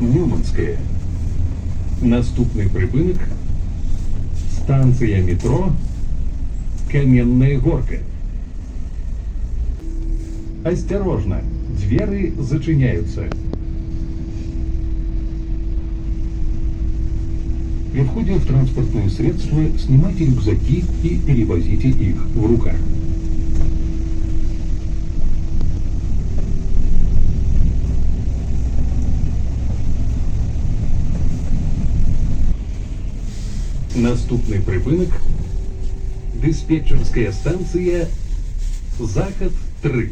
Нюманская. Наступный припынок – станция метро Каменная Горка. Осторожно, двери зачиняются. При входе в транспортное средство снимайте рюкзаки и перевозите их в руках. Наступный припынок – диспетчерская станция Заход 3.